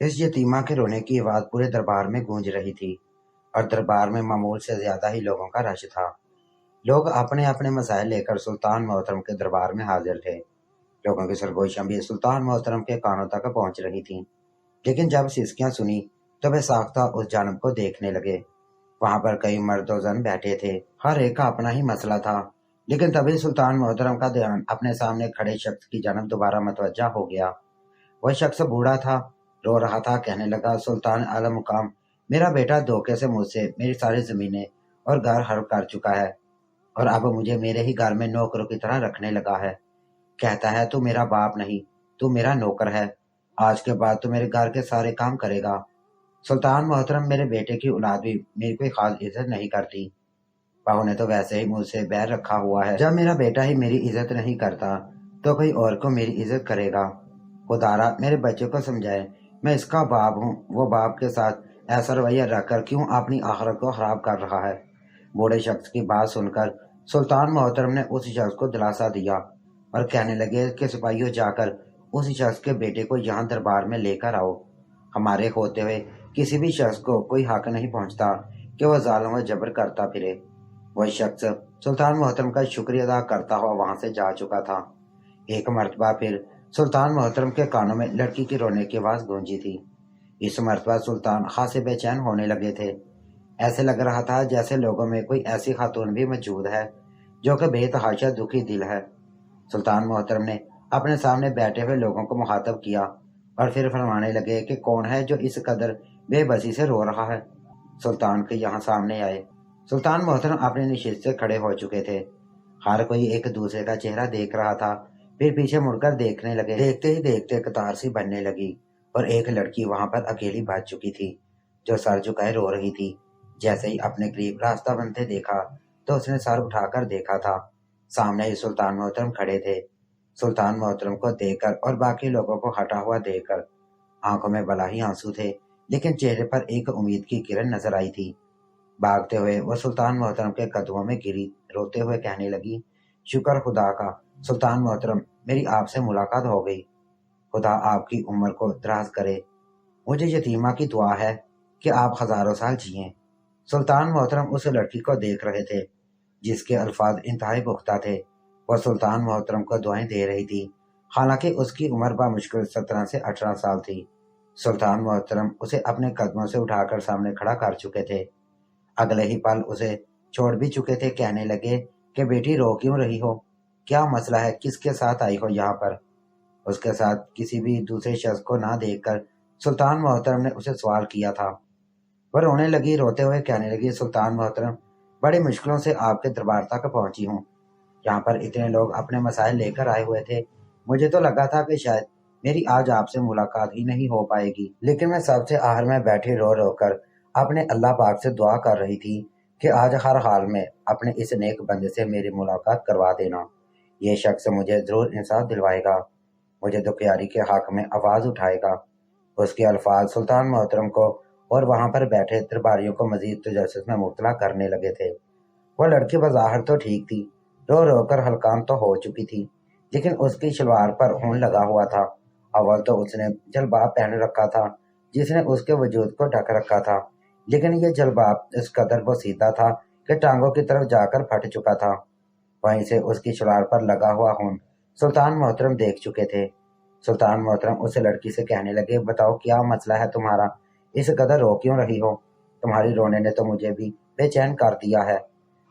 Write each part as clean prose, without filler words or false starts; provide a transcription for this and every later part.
इस यतीमा के रोने की आवाज पूरे दरबार में गूंज रही थी और दरबार में मामूल से ज्यादा ही लोगों का रश था। लोग अपने अपने मसाइल लेकर सुल्तान मोहतरम के दरबार में हाजिर थे। लोगों की सरगोशियां भी सुल्तान मोहतरम के कानों तक पहुंच रही थीं। लेकिन जब सिसकियां सुनी तो वे साख्ता उस जानब को देखने लगे। वहां पर कई मर्द और जन बैठे थे, हर एक का अपना ही मसला था। लेकिन तभी सुल्तान मोहतरम का ध्यान अपने सामने खड़े शख्स की जानब दोबारा मतवज्जा हो गया। वह शख्स बूढ़ा था, रो रहा था, कहने लगा, सुल्तान आलम मुकाम, मेरा बेटा धोखे से मुझसे मेरी सारी जमीनें और घर हड़प कर चुका है और अब मुझे मेरे ही घर में नौकरों की तरह रखने लगा है। कहता है तू मेरा बाप नहीं, तू मेरा नौकर है। आज के बाद तू मेरे घर के सारे काम करेगा। सुल्तान मोहतरम, मेरे बेटे की औलाद भी मेरी कोई खास इज्जत नहीं करती। बहू ने तो वैसे ही मुझसे बैर रखा हुआ है। जब मेरा बेटा ही मेरी इज्जत नहीं करता तो कोई और को मेरी इज्जत करेगा। खुदारा मेरे बच्चे को समझाए, मैं इसका बाप हूँ, वो बाप के साथ ऐसा रवैया रखकर क्यों अपनी आखिरत को खराब कर रहा है। बूढ़े शख्स की बात सुनकर सुल्तान मोहतरम ने उस शख्स को दिलासा दिया और कहने लगे कि सिपाहियों, जाकर उस शख्स के बेटे को यहाँ दरबार में लेकर आओ। हमारे होते हुए किसी भी शख्स को कोई हक नहीं पहुँचता कि वह जालिम व जबर करता फिरे। वह शख्स सुल्तान मोहतरम का शुक्रिया अदा करता हुआ वहां से जा चुका था। एक मर्तबा फिर सुल्तान मोहतरम के कानों में लड़की की रोने की आवाज गूंजी थी। इस मर्तबा सुल्तान खासे बेचैन होने लगे थे। ऐसे लग रहा था जैसे लोगों में कोई ऐसी खातून भी मौजूद है जो कि बेतहाशा दुखी दिल है। सुल्तान मोहतरम ने अपने सामने बैठे हुए लोगों को मुखातब किया और फिर फरमाने लगे कि कौन है जो इस कदर बेबसी से रो रहा है। सुल्तान के यहाँ सामने आए। सुल्तान मोहतरम अपने निशिस्त से खड़े हो चुके थे। हर कोई एक दूसरे का चेहरा देख रहा था। फिर पीछे मुड़कर देखने लगे। देखते ही देखते कतार सी बनने लगी और एक लड़की वहां पर अकेली बच चुकी थी, जो सर झुकाए रो रही थी। जैसे ही अपने करीब रास्ता बनते देखा तो उसने सर उठाकर देखा था। सामने ही सुल्तान मोहतरम खड़े थे। सुल्तान मोहतरम को देखकर और बाकी लोगों को हटा हुआ देखकर आंखों में भला ही आंसू थे, लेकिन चेहरे पर एक उम्मीद की किरण नजर आई थी। भागते हुए वो सुल्तान मोहतरम के कदमों में गिरी, रोते हुए कहने लगी, शुक्र खुदा का सुल्तान मोहतरम, मेरी आपसे मुलाकात हो गई। खुदा आपकी उम्र को दराज करे। मुझे यतीमा की दुआ है कि आप हजारों साल जिए। सुल्तान मोहतरम उस लड़की को देख रहे थे जिसके अल्फाज इंतहाई पुख्ता थे। वह सुल्तान मोहतरम को दुआएं दे रही थी। हालांकि उसकी उम्र बामुश्किल 17 से 18 साल थी। सुल्तान मोहतरम उसे अपने कदमों से उठाकर सामने खड़ा कर चुके थे। अगले ही पल उसे छोड़ भी चुके थे। कहने लगे कि बेटी, रो क्यों रही हो? क्या मसला है? किसके साथ आई हो यहाँ पर? उसके साथ किसी भी दूसरे शख्स को ना देखकर सुल्तान मोहतरम ने उसे सवाल किया था। वह रोने लगी, रोते हुए कहने लगी, सुल्तान मोहतरम, बड़ी मुश्किलों से आपके दरबार तक पहुंची हूँ। यहाँ पर इतने लोग अपने मसाइल लेकर आए हुए थे। मुझे तो लगा था कि शायद मेरी आज आपसे मुलाकात ही नहीं हो पाएगी, लेकिन मैं सबसे आखिर में बैठी रो रो कर अपने अल्लाह पाक से दुआ कर रही थी कि आज हर हाल में अपने इस नेक बंदे से मेरी मुलाकात करवा देना। ये शख्स मुझे जरूर इंसाफ दिलवाएगा, मुझे दुखियारी के हक में आवाज उठाएगा। उसके अल्फाज सुल्तान मोहतरम को और वहां पर बैठे दरबारियों को मजीद तजस्सुस में मुब्तला करने लगे थे। वह लड़की बज़ाहिर तो ठीक थी, रो रो कर हलकान तो हो चुकी थी, लेकिन उसकी शलवार पर खून लगा हुआ था। अव्वल तो उसने जलबाब पहन रखा था जिसने उसके वजूद को ढक रखा था, लेकिन यह जलबाब इस कदर बोसीदा था कि टांगों की तरफ जाकर फट चुका था। वहीं से उसकी शलवार पर लगा हुआ खून सुल्तान मोहतरम देख चुके थे। सुल्तान मोहतरम उस लड़की से कहने लगे, बताओ क्या मसला है तुम्हारा? इस कदर रो क्यों रही हो? तुम्हारी रोने ने तो मुझे भी बेचैन कर दिया है।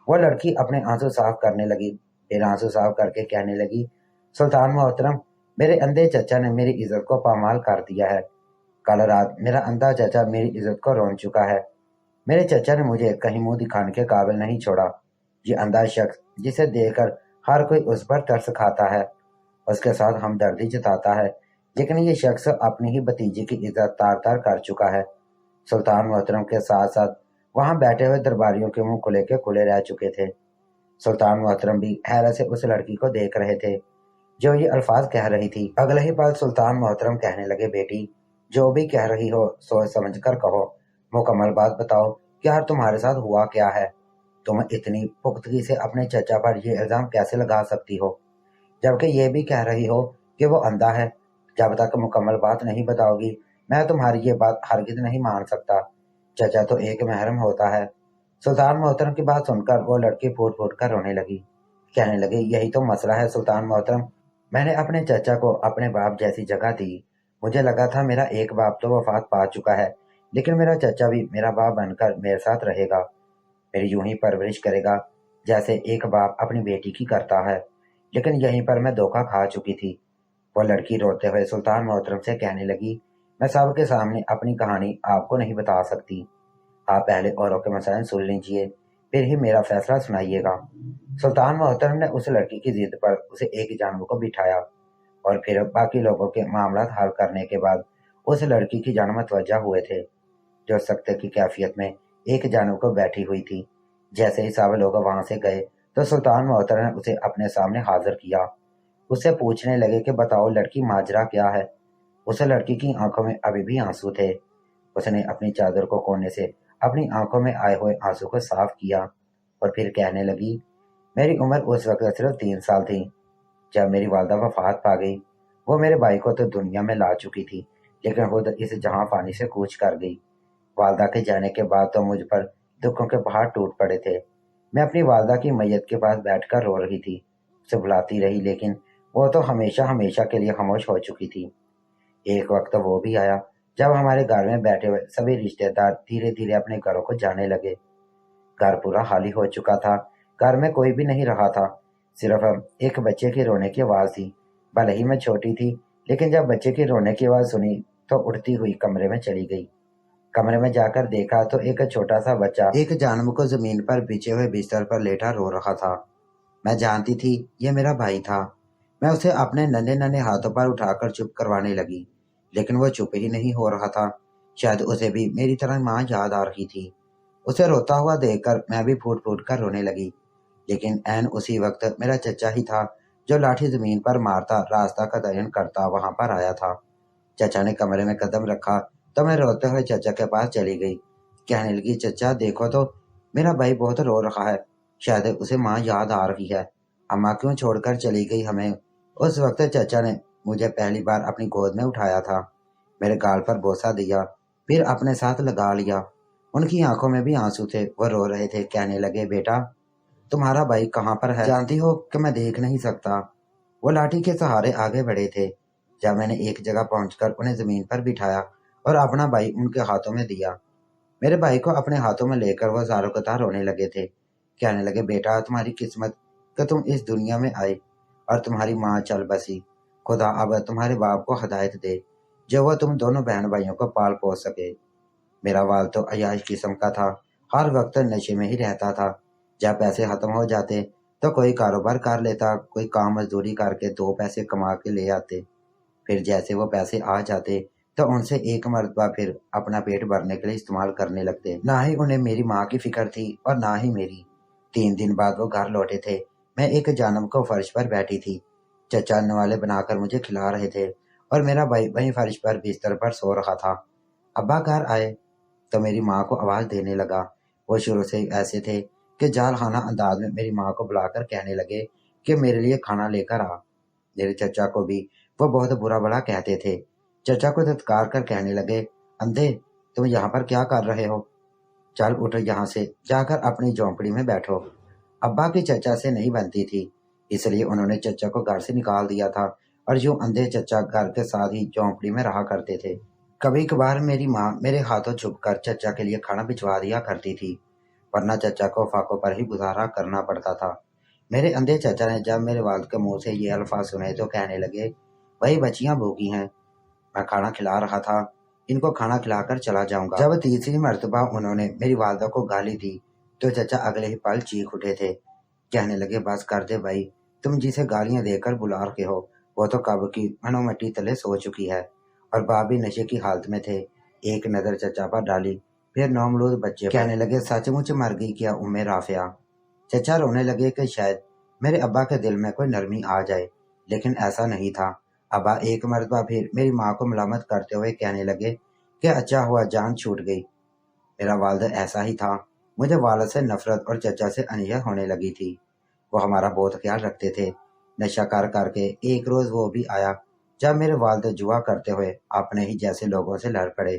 वह लड़की अपने आंसू साफ करने लगी, फिर आंसू साफ करके कहने लगी, सुल्तान मोहतरम, मेरे अंधे चचा ने मेरी इज्जत को पामाल कर दिया है। कल रात मेरा अंधा चचा मेरी इज्जत को रोन चुका है। मेरे चचा ने मुझे कहीं मुंह दिखाने के काबिल नहीं छोड़ा। ये अंधा शख्स जिसे देखकर हर कोई उस पर तरस खाता है, उसके साथ हमदर्दी जताता है, लेकिन ये शख्स अपनी ही भतीजी की इज्जत तार तार कर चुका है। सुल्तान मोहतरम के साथ साथ वहां बैठे हुए दरबारियों के मुंह खुले के खुले रह चुके थे। सुल्तान मोहतरम भी हैरत से उस लड़की को देख रहे थे जो ये अल्फाज कह रही थी। अगले ही पल सुल्तान मोहतरम कहने लगे, बेटी, जो भी कह रही हो सोच समझ कर कहो, मुकम्मल बात बताओ कि यार तुम्हारे साथ हुआ क्या है? तुम इतनी पुख्तगी से अपने चचा पर ये इल्जाम कैसे लगा सकती हो, जबकि ये भी कह रही हो कि वो अंधा है? जब तक मुकम्मल बात नहीं बताओगी मैं तुम्हारी ये बात हरगिज नहीं मान सकता। चचा तो एक महरम होता है। सुल्तान मोहतरम की बात सुनकर वो लड़की फूट फूट कर रोने लगी। कहने लगी, यही तो मसला है सुल्तान मोहतरम। मैंने अपने चचा को अपने बाप जैसी जगह दी। मुझे लगा था मेरा एक बाप तो वफात पा चुका है, लेकिन मेरा चचा भी मेरा बाप बनकर मेरे साथ रहेगा, मेरी यूं ही परवरिश करेगा जैसे एक बाप अपनी बेटी की करता है। लेकिन यहीं पर मैं धोखा खा चुकी थी। वो लड़की रोते हुए सुल्तान मोहतरम से कहने लगी, मैं सबके सामने अपनी कहानी आपको नहीं बता सकती। आप पहले औरों के मसाइल सुन लीजिए, फिर ही मेरा फैसला सुनाइएगा। सुल्तान मोहतरम ने उस लड़की की जिद पर उसे एक जानवर को बिठाया और फिर बाकी लोगों के मामला हल करने के बाद उस लड़की की जान मतवज्जा हुए थे, जो सख्त की कैफियत में एक जानवर को बैठी हुई थी। जैसे ही सब लोग वहां से गए तो सुल्तान मोहतरम ने उसे अपने सामने हाजिर किया। उससे पूछने लगे कि बताओ लड़की, माजरा क्या है। उस लड़की की आंखों में अभी भी आंसू थे। उसने अपनी चादर को कोने से अपनी आंखों में आए हुए आंसू को साफ किया और फिर कहने लगी, मेरी उम्र उस वक्त सिर्फ 3 साल थी जब मेरी वालदा वफात पा गई। वो मेरे भाई को तो दुनिया में ला चुकी थी, लेकिन खुद इस जहां फानी से कूच कर गई। वालदा के जाने के बाद तो मुझ पर दुखों के पहाड़ टूट पड़े थे। मैं अपनी वालदा की मैयत के पास बैठकर रो रही थी, उसे बुलाती रही, लेकिन वो तो हमेशा हमेशा के लिए खामोश हो चुकी थी। एक वक्त वो भी आया जब हमारे घर में बैठे हुए सभी रिश्तेदार धीरे धीरे अपने घरों को जाने लगे। घर पूरा खाली हो चुका था। घर में कोई भी नहीं रहा था, सिर्फ एक बच्चे की रोने की आवाज थी। भले ही मैं छोटी थी, लेकिन जब बच्चे की रोने की आवाज सुनी तो उठती हुई कमरे में चली गई। कमरे में जाकर देखा तो एक छोटा सा बच्चा एक जानवर को जमीन पर बिछे हुए बिस्तर पर लेटा रो रहा था। मैं जानती थी ये मेरा भाई था। मैं उसे अपने नन्हे नन्हे हाथों पर उठाकर चुप करवाने लगी, लेकिन वो चुप ही नहीं हो रहा था। शायद उसे भी मेरी तरह माँ याद आ रही थी। उसे रोता हुआ देखकर मैं भी फूट फूट कर रोने लगी। लेकिन ऐन उसी वक्त मेरा चचा ही था जो लाठी जमीन पर मारता रास्ता का तयन करता वहां पर आया था। चचा ने कमरे में कदम रखा तो मैं रोते हुए चचा के पास चली गई। कहने लगी, चचा देखो तो, मेरा भाई बहुत रो रहा है, शायद उसे माँ याद आ रही है। अम्मा क्यों छोड़कर चली गई हमें। उस वक्त चचा ने मुझे पहली बार अपनी गोद में उठाया था, मेरे गाल पर बोसा दिया, फिर अपने साथ लगा लिया। उनकी आंखों में भी आंसू थे, वो रो रहे थे। कहने लगे, बेटा तुम्हारा भाई कहाँ पर है, जानती हो कि मैं देख नहीं सकता। वो लाठी के सहारे आगे बढ़े थे। जब मैंने एक जगह पहुंचकर उन्हें जमीन पर बिठाया और अपना भाई उनके हाथों में दिया, मेरे भाई को अपने हाथों में लेकर वो ज़ारों कतार रोने लगे थे। कहने लगे, बेटा तुम्हारी किस्मत कि तुम इस दुनिया में आए और तुम्हारी माँ चल बसी। खुदा अब तुम्हारे बाप को हिदायत दे जो वो तुम दोनों बहन भाइयों को पाल पोस सके। मेरा वाल तो अयाश किस्म का था, हर वक्त नशे में ही रहता था। जब पैसे खत्म हो जाते तो कोई कारोबार कर लेता, कोई काम मजदूरी करके 2 पैसे कमा के ले आते। फिर जैसे वो पैसे आ जाते तो उनसे एक मर्तबा फिर अपना पेट भरने के लिए इस्तेमाल करने लगते। ना ही उन्हें मेरी माँ की फिक्र थी और ना ही मेरी। 3 दिन बाद वो घर लौटे थे। मैं एक जानम को फर्श पर बैठी थी। चचा नवाले बनाकर मुझे खिला रहे थे और मेरा भाई वहीं फर्श पर बिस्तर पर सो रहा था। अब्बा घर आए तो मेरी माँ को आवाज देने लगा। वो शुरू से ही ऐसे थे कि जाल खाना अंदाज में मेरी माँ को बुलाकर कहने लगे कि मेरे लिए खाना लेकर आ। मेरे चचा को भी वो बहुत बुरा भला कहते थे। चचा को धत्कार कर कहने लगे, अंधे तुम यहाँ पर क्या कर रहे हो, चल उठ यहाँ से, जाकर अपनी झोंपड़ी में बैठो। अब्बा की चचा से नहीं बनती थी, इसलिए उन्होंने चचा को घर से निकाल दिया था और यूं अंधे चचा घर के साथ ही झोंपड़ी में रहा करते थे। कभी कभार मेरी माँ मेरे हाथों छुपकर चचा के लिए खाना भिजवा दिया करती थी, वरना चचा को फाकों पर ही गुजारा करना पड़ता था। मेरे अंधे चचा ने जब मेरे वालिद के मुंह से ये अल्फाज सुने तो कहने लगे, वही बच्चियां भूखी हैं, मैं खाना खिला रहा था, इनको खाना खिलाकर चला जाऊंगा। जब तीसरी मर्तबा उन्होंने मेरी वालदा को गाली दी तो चचा अगले ही पल चीख उठे थे। कहने लगे, बस कर दे भाई, तुम जिसे गालियां देकर बुला रहे हो वो तो कब की मनोमट्टी तले सो चुकी है। और बाप भी नशे की हालत में थे। एक नजर चचा पर डाली, फिर नौमलूद बच्चे कहने लगे, सचमुच मर गई क्या उम्मे राफिया। चचा रोने लगे कि शायद मेरे अब्बा के दिल में कोई नरमी आ जाए, लेकिन ऐसा नहीं था। अब्बा एक मरतबा फिर मेरी माँ को मलामत करते हुए कहने लगे कि अच्छा हुआ जान छूट गई। मेरा वालिद ऐसा ही था। मुझे वालिद से नफरत और चचा से अनयह होने लगी थी। वो हमारा बहुत ख्याल रखते थे। नशा कर करके एक रोज वो भी आया جب میرے والد جوا کرتے ہوئے اپنے ہی جیسے لوگوں سے لڑ پڑے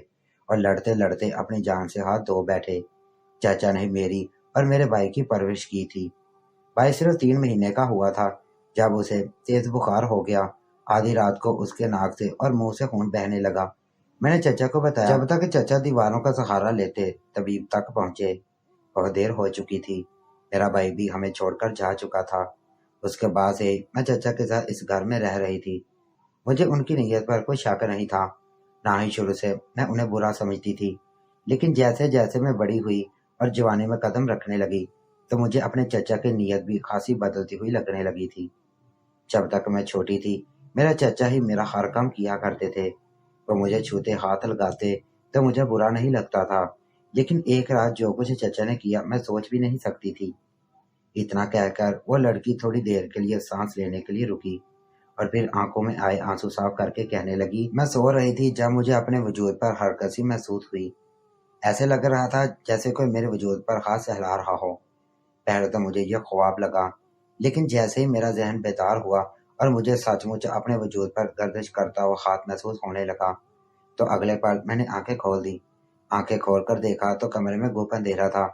اور لڑتے لڑتے اپنی جان سے ہاتھ دھو بیٹھے۔ چچا نے میری اور میرے بھائی کی پرورش کی تھی۔ بھائی صرف 3 مہینے کا ہوا تھا جب اسے تیز بخار ہو گیا۔ آدھی رات کو اس کے ناک سے اور منہ سے خون بہنے لگا۔ میں نے چچا کو بتایا۔ جب تک چچا دیواروں کا سہارا لیتے طبیب تک پہنچے، بہت دیر ہو چکی تھی۔ میرا بھائی بھی ہمیں چھوڑ کر جا چکا تھا۔ اس کے بعد سے میں چچا کے ساتھ اس گھر میں رہ رہی تھی۔ مجھے ان کی نیت پر کوئی شک نہیں تھا، نہ ہی شروع سے میں انہیں برا سمجھتی تھی۔ لیکن جیسے جیسے میں بڑی ہوئی اور جوانی میں قدم رکھنے لگی تو مجھے اپنے چچا کی نیت بھی خاصی بدلتی ہوئی لگنے لگی تھی۔ جب تک میں چھوٹی تھی میرا چچا ہی میرا ہر کام کیا کرتے تھے۔ وہ مجھے چھوتے ہاتھ لگاتے تو مجھے برا نہیں لگتا تھا، لیکن ایک رات جو کچھ چچا نے کیا میں سوچ بھی نہیں سکتی تھی۔ اتنا کہہ کر وہ لڑکی تھوڑی دیر کے لیے سانس لینے کے لیے رکی اور پھر آنکھوں میں آئے آنسو صاف کر کے کہنے لگی، میں سو رہی تھی جب مجھے اپنے وجود پر حرکت سی محسوس ہوئی۔ ایسے لگ رہا تھا جیسے کوئی میرے وجود پر ہاتھ سہلا رہا ہو۔ پہلے تو مجھے یہ خواب لگا، لیکن جیسے ہی میرا ذہن بیدار ہوا اور مجھے سچ مچ اپنے وجود پر گردش کرتا ہوا ہاتھ محسوس ہونے لگا تو اگلے پل میں نے آنکھیں کھول دی۔ آنکھیں کھول کر دیکھا تو کمرے میں گھوپ اندھیرا تھا۔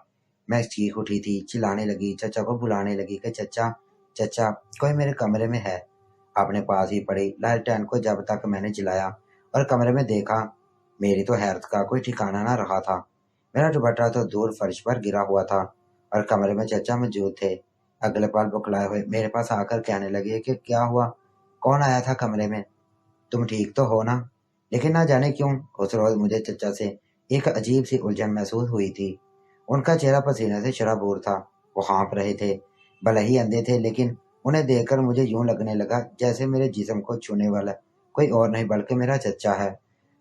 میں چیخ اٹھی تھی، چلانے لگی، چچا کو بلانے لگی کہ چچا چچا کوئی میرے کمرے میں ہے۔ اپنے پاس ہی پڑی لالٹین کو جب تک میں نے جلایا اور کمرے میں دیکھا، میری تو حیرت کا کوئی ٹھکانہ نہ رہا تھا۔ میرا دوپٹہ تو دور فرش پر گرا ہوا تھا اور کمرے میں چچا موجود تھے۔ اگلے پل بکلائے ہوئے میرے پاس آ کر کہنے لگے کہ کیا ہوا، کون آیا تھا کمرے میں، تم ٹھیک تو ہو نا؟ لیکن نہ جانے کیوں اس روز مجھے چچا سے ایک عجیب سی الجھن محسوس ہوئی تھی۔ ان کا چہرہ پسینے سے شرابور تھا، وہ ہانپ رہے تھے، بھلے ہی اندھے تھے لیکن انہیں دیکھ کر مجھے یوں لگنے لگا جیسے میرے جسم کو چھونے والا کوئی اور نہیں بلکہ میرا چچا ہے۔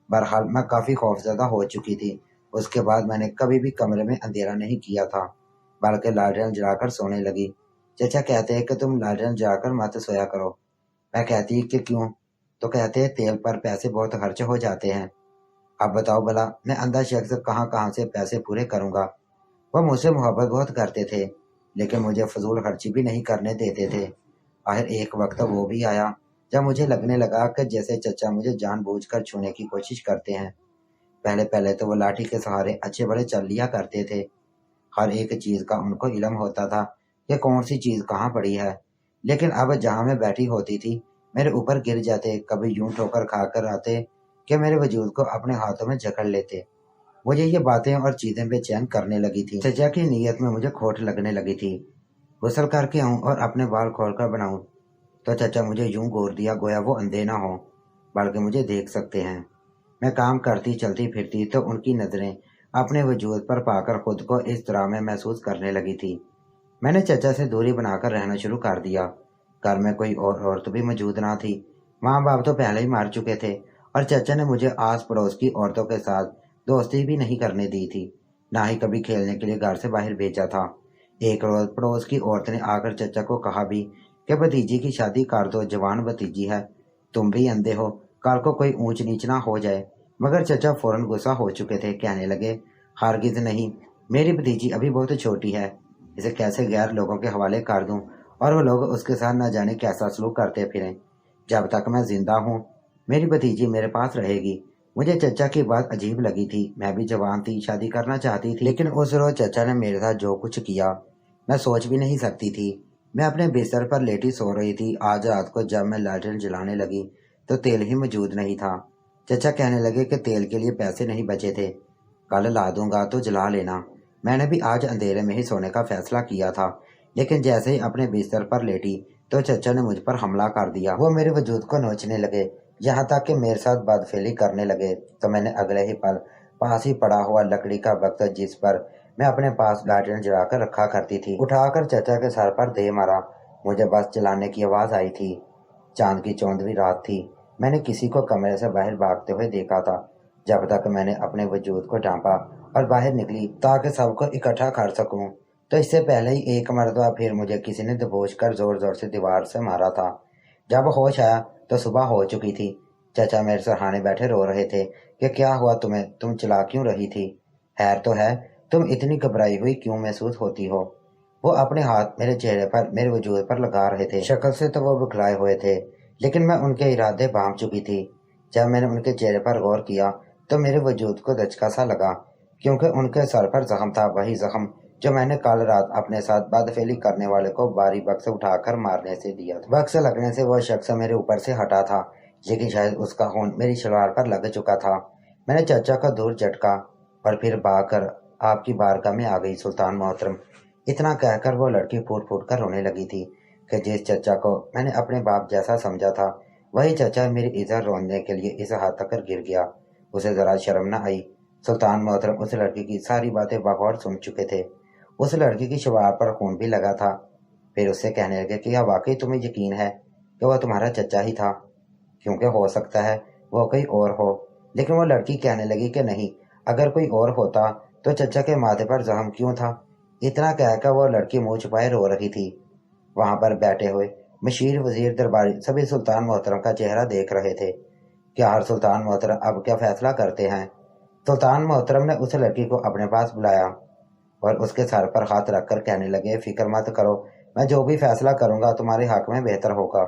بہرحال میں کافی خوفزدہ ہو چکی تھی۔ اس کے بعد میں نے کبھی بھی کمرے میں اندھیرا نہیں کیا تھا بلکہ لالٹین جلا کر سونے لگی۔ چچا کہتے ہیں کہ تم لالٹین جلا کر مت سویا کرو۔ میں کہتی کہ کیوں؟ تو کہتے ہیں تیل پر پیسے بہت خرچ ہو جاتے ہیں۔ اب بتاؤ بھلا میں اندھا شخص کہاں سے پیسے پورے کروں گا۔ وہ مجھ سے محبت بہت کرتے تھے لیکن مجھے فضول خرچی بھی نہیں کرنے دیتے تھے۔ آخر ایک وقت وہ بھی آیا جب مجھے لگنے لگا کہ جیسے چچا مجھے جان بوجھ کر چھونے کی کوشش کرتے ہیں۔ پہلے تو وہ لاٹھی کے سہارے اچھے بڑے چل لیا کرتے تھے۔ ہر ایک چیز کا ان کو علم ہوتا تھا کہ کون سی چیز کہاں پڑی ہے، لیکن اب جہاں میں بیٹھی ہوتی تھی میرے اوپر گر جاتے، کبھی یوں ٹھوکر کھا کر آتے کہ میرے وجود کو اپنے ہاتھوں میں جکڑ لیتے۔ مجھے یہ باتیں اور چیزیں بے چین کرنے لگی تھی۔ چچا کی نیت میں مجھے کھوٹ لگنے لگی تھی۔ غسل کر کے آؤں اور اپنے بال کھول کر بناؤں تو چچا مجھے یوں گور دیا گویا وہ اندھے نہ ہوں بلکہ مجھے دیکھ سکتے ہیں۔ میں کام کرتی چلتی پھرتی تو ان کی نظریں اپنے وجود پر پا کر خود کو اس طرح میں محسوس کرنے لگی تھی۔ میں نے چچا سے دوری بنا کر رہنا شروع کر دیا۔ گھر میں کوئی اور عورت بھی موجود نہ تھی، ماں باپ تو پہلے ہی مار چکے تھے اور چچا نے مجھے آس پڑوس کی عورتوں کے ساتھ دوستی بھی نہیں کرنے دی تھی، نہ ہی کبھی کھیلنے کے لیے گھر سے باہر بھیجا تھا۔ ایک روز پڑوس کی عورت نے آ کر چچا کو کہا بھی کہ بھتیجی کی شادی کر دو، جوان بھتیجی ہے، تم بھی اندھے ہو، کل کو کوئی اونچ نیچ نہ ہو جائے۔ مگر چچا فوراً غصہ ہو چکے تھے، کہنے لگے ہرگز نہیں، میری بھتیجی ابھی بہت چھوٹی ہے، اسے کیسے غیر لوگوں کے حوالے کر دوں اور وہ لوگ اس کے ساتھ نہ جانے کیسا سلوک کرتے پھریں۔ جب تک میں زندہ ہوں میری بھتیجی میرے پاس رہے گی۔ مجھے چچا کی بات عجیب لگی تھی، میں بھی جوان تھی، شادی کرنا چاہتی تھی، لیکن اس روز چچا نے میرے ساتھ جو کچھ کیا میں سوچ بھی نہیں سکتی تھی۔ میں اپنے بستر پر لیٹی سو رہی تھی۔ آج رات کو جب میں لالٹین جلانے لگی تو تیل ہی موجود نہیں تھا۔ چچا کہنے لگے کہ تیل کے لیے پیسے نہیں بچے تھے، کل لا دوں گا تو جلا لینا۔ میں نے بھی آج اندھیرے میں ہی سونے کا فیصلہ کیا تھا، لیکن جیسے ہی اپنے بستر پر لیٹی تو چچا نے مجھ پر حملہ کر دیا۔ وہ میرے وجود کو نوچنے لگے، یہاں تک کہ میرے ساتھ بدفعلی کرنے لگے تو میں نے اگلے ہی پل پاس ہی پڑا ہوا لکڑی کا بکسا جس پر میں اپنے پاس لالٹین جلا کر رکھا کرتی تھی اٹھا کر چچا کے سر پر دے مارا۔ مجھے بس چلانے کی آواز آئی تھی۔ چاند کی چوندھویں رات تھی۔ میں نے کسی کو کمرے سے باہر بھاگتے ہوئے دیکھا تھا۔ جب تک میں نے اپنے وجود کو ڈھانپا اور باہر نکلی تاکہ سب کو اکٹھا کر سکوں تو اس سے پہلے ہی ایک مرتبہ پھر مجھے کسی نے دبوچ کر زور زور سے دیوار سے مارا تھا۔ جب ہوش آیا تو صبح ہو چکی تھی۔ چچا میرے سرہانے بیٹھے رو رہے تھے کہ کیا ہوا تمہیں، تم چلا کیوں رہی تھی، خیر تو ہے، تم اتنی گھبرائی ہوئی کیوں محسوس ہوتی ہو۔ وہ اپنے ہاتھ میرے چہرے پر، میرے وجود پر لگا رہے تھے۔ شکل سے تو وہ بکھلائے ہوئے تھے لیکن میں ان کے ارادے بھانپ چکی تھی۔ جب میں نے ان کے چہرے پر غور کیا تو میرے وجود کو دھچکا سا لگا، کیونکہ ان کے سر پر زخم تھا، وہی زخم جو میں نے کل رات اپنے ساتھ بدفعلی کرنے والے کو باری بگ سے اٹھا کر مارنے سے دیا تھا۔ بگ سے لگنے سے وہ شخص میرے اوپر سے ہٹا تھا، لیکن شاید اس کا خون میری شلوار پر لگ چکا تھا۔ میں نے چچا کا دور جھٹکا اور پھر بھاگ کر آپ کی بارگاہ میں آ گئی سلطان محترم۔ اتنا کہہ کر وہ لڑکی پھوٹ پھوٹ کر رونے لگی تھی کہ جس چچا کو میں نے اپنے باپ جیسا سمجھا تھا، وہی چچا میری عزت رونے کے لیے اس حد تک گر گیا۔ اسے ذرا شرم نہ آئی۔ سلطان محترم اس لڑکی کی ساری باتیں بغور سن چکے تھے۔ اس لڑکی کی شلوار پر خون بھی لگا تھا۔ پھر اس سے کہنے لگے کہ کیا واقعی تمہیں یقین ہے کہ وہ تمہارا چچا ہی تھا؟ کیونکہ ہو سکتا ہے وہ کوئی اور ہو۔ لیکن وہ لڑکی کہنے لگی کہ نہیں، اگر کوئی اور ہوتا تو چچا کے ماتھے پر زخم کیوں تھا؟ اتنا کہہ کر وہ لڑکی منہ چھپائے رو رہی تھی۔ وہاں پر بیٹھے ہوئے مشیر، وزیر، درباری سبھی سلطان محترم کا چہرہ دیکھ رہے تھے۔ کیا ہر سلطان محترم اب کیا فیصلہ کرتے ہیں؟ سلطان محترم نے اس لڑکی کو اپنے پاس بلایا اور اس کے سر پر ہاتھ رکھ کر کہنے لگے، فکر مت کرو، میں جو بھی فیصلہ کروں گا تمہارے حق میں بہتر ہوگا۔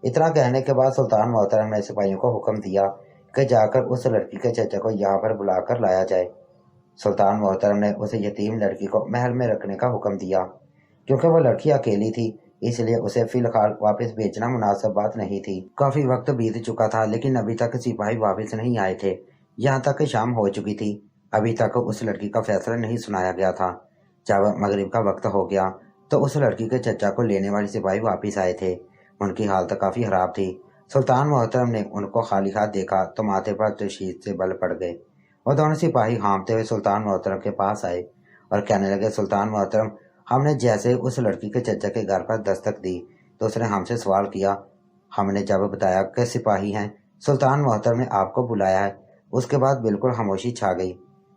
اتنا کہنے کے بعد سلطان محترم نے سپاہیوں کو حکم دیا کہ جا کر اس لڑکی کے چچا کو یہاں پر بلا کر لایا جائے۔ سلطان محترم نے اس یتیم لڑکی کو محل میں رکھنے کا حکم دیا، کیونکہ وہ لڑکی اکیلی تھی، اس لیے اسے فی الحال واپس بھیجنا مناسب بات نہیں تھی۔ کافی وقت بیت چکا تھا لیکن ابھی تک سپاہی واپس نہیں آئے تھے، یہاں تک کہ شام ہو چکی تھی، ابھی تک اس لڑکی کا فیصلہ نہیں سنایا گیا تھا۔ جب مغرب کا وقت ہو گیا تو اس لڑکی کے چچا کو لینے والے سپاہی واپس آئے تھے۔ ان کی حالت کافی خراب تھی۔ سلطان محترم نے ان کو خالی ہاتھ دیکھا تو ماتھے پر تشویش سے بل پڑ گئے۔ وہ دونوں سپاہی ہانپتے ہوئے سلطان محترم کے پاس آئے اور کہنے لگے، سلطان محترم، ہم نے جیسے اس لڑکی کے چچا کے گھر پر دستک دی تو اس نے ہم سے سوال کیا۔ ہم نے جب بتایا کہ سپاہی ہیں، سلطان محترم نے آپ کو بلایا ہے، اس کے بعد بالکل خاموشی چھا گئی۔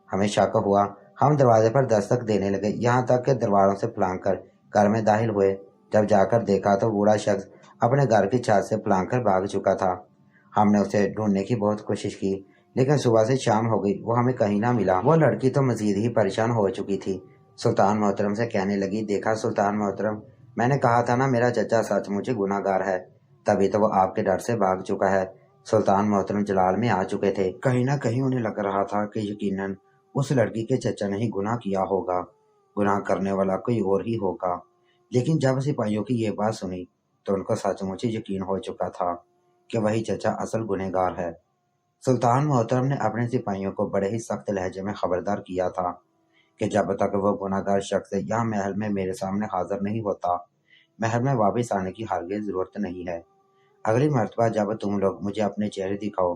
ہمیں شک ہوا، ہم دروازے پر دستک دینے لگے، یہاں تک کہ دروازوں سے پھلانگ کر گھر میں داخل ہوئے۔ جب جا کر دیکھا تو بوڑھا شخص اپنے گھر کی چھت سے پھلانگ کر بھاگ چکا تھا۔ ہم نے اسے ڈھونڈنے کی بہت کوشش کی لیکن صبح سے شام ہو گئی، وہ ہمیں کہیں نہ ملا۔ وہ لڑکی تو مزید ہی پریشان ہو چکی تھی۔ سلطان محترم سے کہنے لگی، دیکھا سلطان محترم، میں نے کہا تھا نا میرا چچا سچ مجھے گناہ گار ہے، تبھی تو وہ آپ کے ڈر سے بھاگ چکا ہے۔ سلطان محترم جلال میں آ چکے تھے۔ کہیں نہ کہیں انہیں لگ رہا تھا کہ یقیناً اس لڑکی کے چچا نے ہی گناہ کیا ہوگا، گناہ کرنے والا کوئی اور ہی ہوگا۔ لیکن جب سپاہیوں کی یہ بات سنی تو ان کو سچ مچ یقین ہو چکا تھا کہ وہی چچا اصل گنہگار ہے۔ سلطان محترم نے اپنے سپاہیوں کو بڑے ہی سخت لہجے میں خبردار کیا تھا کہ جب تک وہ گناہ گار شخص یہاں محل میں میرے سامنے حاضر نہیں ہوتا، محل میں واپس آنے کی ہرگز ضرورت نہیں ہے۔ اگلی مرتبہ جب تم لوگ مجھے اپنے چہرے دکھاؤ،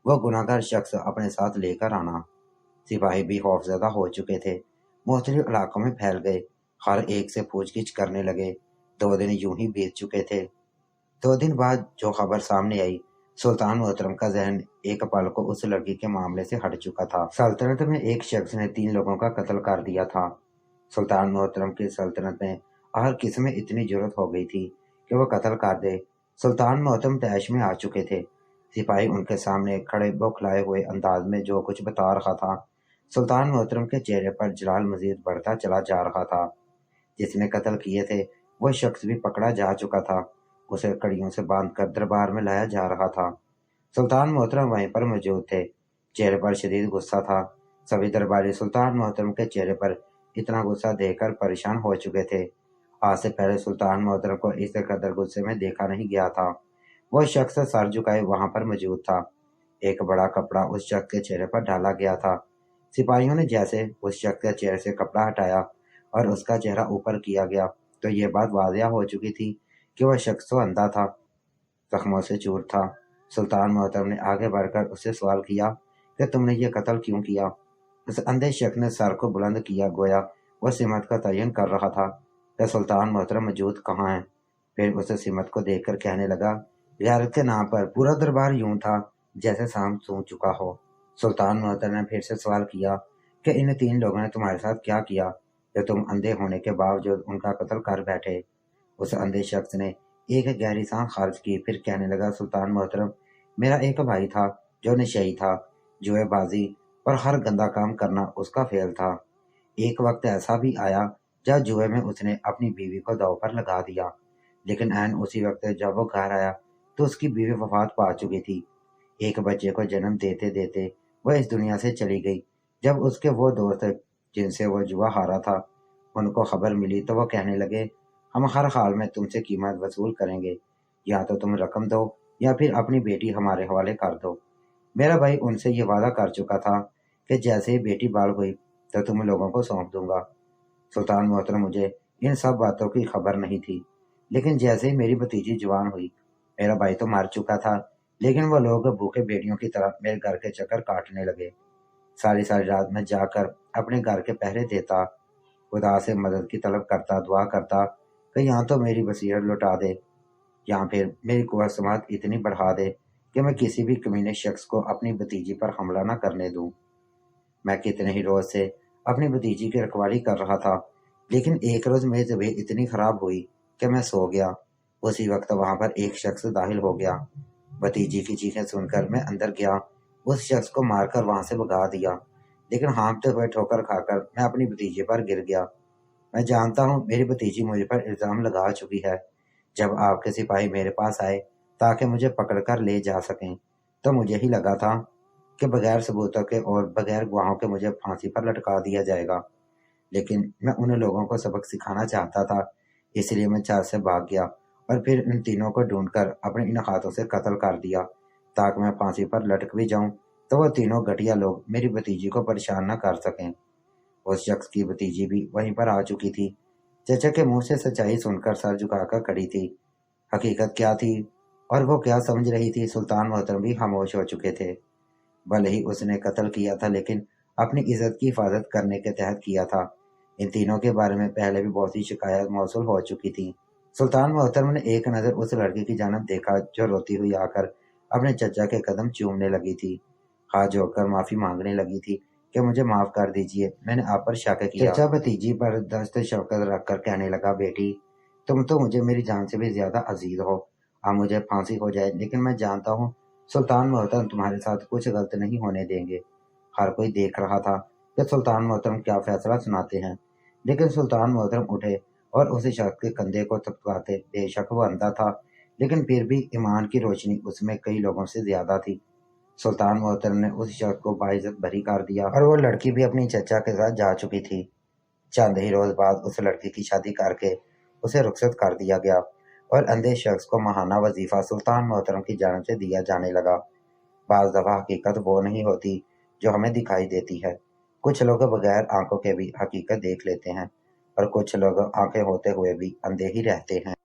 وہ گناہ گار شخص اپنے ساتھ لے کر آنا۔ سپاہی بھی خوفزدہ ہو چکے تھے، مختلف علاقوں میں پھیل گئے، ہر ایک سے پوچھ گچھ کرنے لگے۔ 2 دن یوں ہی بیت چکے تھے۔ 2 دن بعد جو خبر سامنے آئی، سلطان محترم کا ذہن ایک پل کو اس لڑکی کے معاملے سے ہٹ چکا تھا۔ سلطنت میں ایک شخص نے 3 لوگوں کا قتل کر دیا تھا۔ سلطان محترم کی سلطنت میں ہر کس میں اتنی جرت ہو گئی تھی کہ وہ قتل کر دے۔ سلطان محترم طیش میں آ چکے تھے۔ سپاہی ان کے سامنے کھڑے بوکھلائے ہوئے انداز میں جو کچھ بتا رہا تھا، سلطان محترم کے چہرے پر جلال مزید بڑھتا چلا جا رہا تھا۔ جس نے قتل کیے تھے وہ شخص بھی پکڑا جا چکا تھا، اسے کڑیوں سے باندھ کر دربار میں لایا جا رہا تھا۔ سلطان محترم وہیں پر موجود تھے، چہرے پر شدید غصہ تھا۔ سبھی درباری سلطان محترم کے چہرے پر اتنا غصہ دیکھ کر پریشان ہو چکے تھے۔ آج سے پہلے سلطان محترم کو اس قدر غصے میں دیکھا نہیں گیا تھا۔ وہ شخص سر جھکائے وہاں پر موجود تھا۔ ایک بڑا کپڑا اس شخص کے چہرے پر ڈالا گیا تھا۔ سپاہیوں نے جیسے اس شخص کے چہرے سے کپڑا ہٹایا اور اس کا چہرہ اوپر کیا گیا تو یہ بات واضح ہو چکی تھی کہ وہ شخص تو اندھا تھا، زخموں سے چور تھا۔ سلطان محترم نے آگے بڑھ کر اس سے سوال کیا کہ تم نے یہ قتل کیوں کیا؟ اس اندھے شخص نے سر کو بلند کیا، گویا وہ سمت کا تعین کر رہا تھا کہ سلطان محترم موجود کہاں ہیں۔ پھر اس سمت کو دیکھ کر کہنے لگا، غیرت کے نام پر پورا دربار یوں تھا جیسے شام سو چکا ہو۔ سلطان محترم نے پھر سے سوال کیا کہ ان 3 لوگوں نے تمہارے ساتھ کیا کیا جو تم اندھے ہونے کے باوجود ان کا قتل کر بیٹھے؟ اس اندھے شخص نے ایک گہری سانس خارج کی، پھر کہنے لگا، سلطان محترم، میرا ایک بھائی تھا جو نشئی تھا، جوئے بازی اور ہر گندا کام کرنا اس کا فعل تھا۔ ایک وقت ایسا بھی آیا جب جوئے میں اس نے اپنی بیوی کو داؤ پر لگا دیا، لیکن عین اسی وقت جب وہ گھر آیا तो उसकी बीवी वफात पा चुकी थी। एक बच्चे को जन्म देते देते वह इस दुनिया से चली गई। जब उसके वो दोस्त जिनसे वो जुआ हारा था उनको खबर मिली तो वो कहने लगे, हम हर हाल में तुमसे कीमत वसूल करेंगे, या तो तुम रकम दो या फिर अपनी बेटी हमारे हवाले कर दो। मेरा भाई उनसे ये वादा कर चुका था कि जैसे ही बेटी बाल हुई तो तुम लोगों को सौंप दूंगा। सुल्तान मोहतरम, मुझे इन सब बातों की खबर नहीं थी, लेकिन जैसे ही मेरी भतीजी जवान हुई, मेरा भाई तो मर चुका था, लेकिन वो लोग भूखे भेड़ियों की तरह मेरे घर के चक्कर काटने लगे। सारी सारी रात मैं जाकर अपने घर के पहरे देता, खुदा से मदद की तलब करता, दुआ करता कि यहाँ तो मेरी बसीरत लुटा दे या फिर मेरी कुव्वत समात इतनी बढ़ा दे कि मैं किसी भी कमीने शख्स को अपनी भतीजी पर हमला न करने दूं। मैं कितने ही रोज से अपनी भतीजी की रखवाली कर रहा था, लेकिन एक रोज मेरी तबीयत इतनी खराब हुई कि मैं सो गया। उसी वक्त वहां पर एक शख्स दाखिल हो गया। भतीजी की चीखें सुनकर मैं अंदर गया, उस शख्स को मारकर वहां से भगा दिया, लेकिन हाँफते हुए ठोकर खाकर मैं अपनी भतीजी पर गिर गया। मैं जानता हूँ मेरी भतीजी मुझ पर इल्जाम लगा चुकी है। जब आपके सिपाही मेरे पास आए ताकि मुझे पकड़कर ले जा सकें, तो मुझे ही लगा था कि बगैर सबूतों के और बगैर गवाहों के मुझे फांसी पर लटका दिया जाएगा, लेकिन मैं उन लोगों को सबक सिखाना चाहता था, इसलिए मैं चार से भाग गया और फिर इन तीनों को ढूंढकर अपने इन हाथों से कत्ल कर दिया ताकि मैं फांसी पर लटक भी जाऊं तो वो तीनों घटिया लोग मेरी भतीजी को परेशान न कर सकें। उस शख्स की भतीजी भी वहीं पर आ चुकी थी। चचा के मुंह से सच्चाई सुनकर सर झुकाकर खड़ी थी। हकीकत क्या थी और वो क्या समझ रही थी, सुल्तान मोहतरम भी खामोश हो चुके थे। भले ही उसने कत्ल किया था, लेकिन अपनी इज्जत की हिफाजत करने के तहत किया था। इन तीनों के बारे में पहले भी बहुत सी शिकायत मौसूल हो चुकी थी। सुल्तान मोहतरम ने एक नज़र उस लड़की की जानब देखा जो रोती हुई आकर अपने चचा के कदम चूमने लगी थी, हाथ जोड़कर माफी मांगने लगी थी कि मुझे माफ कर दीजिए, मैंने आप पर शक किया। चचा भतीजी पर दस्त शौकत रखकर कहने लगा, बेटी तुम तो मुझे मेरी जान से भी ज्यादा अजीज हो। अब मुझे फांसी हो जाए, लेकिन मैं जानता हूँ सुल्तान मोहतरम तुम्हारे साथ कुछ गलत नहीं होने देंगे। हर कोई देख रहा था कि सुल्तान मोहतरम क्या फैसला सुनाते हैं, लेकिन सुल्तान मोहतरम उठे और उसी शख्स के कंधे को थपथपाते। बेशक वो अंधा था, लेकिन फिर भी ईमान की रोशनी उसमें कई लोगों से ज्यादा थी। सुल्तान मोहतरम ने उस शख्स को बाइज्जत बरी कर दिया और वो लड़की भी अपनी चचा के साथ जा चुकी थी। चंद ही रोज बाद उस लड़की की शादी करके उसे रुखसत कर दिया गया और अंधे शख्स को माहाना वजीफा सुल्तान मोहतरम की जानब से दिया जाने लगा। बाज दफा हकीकत वो नहीं होती जो हमें दिखाई देती है। कुछ लोग बगैर आंखों के भी हकीकत देख लेते हैं और कुछ लोग आंखें होते हुए भी अंधे ही रहते हैं।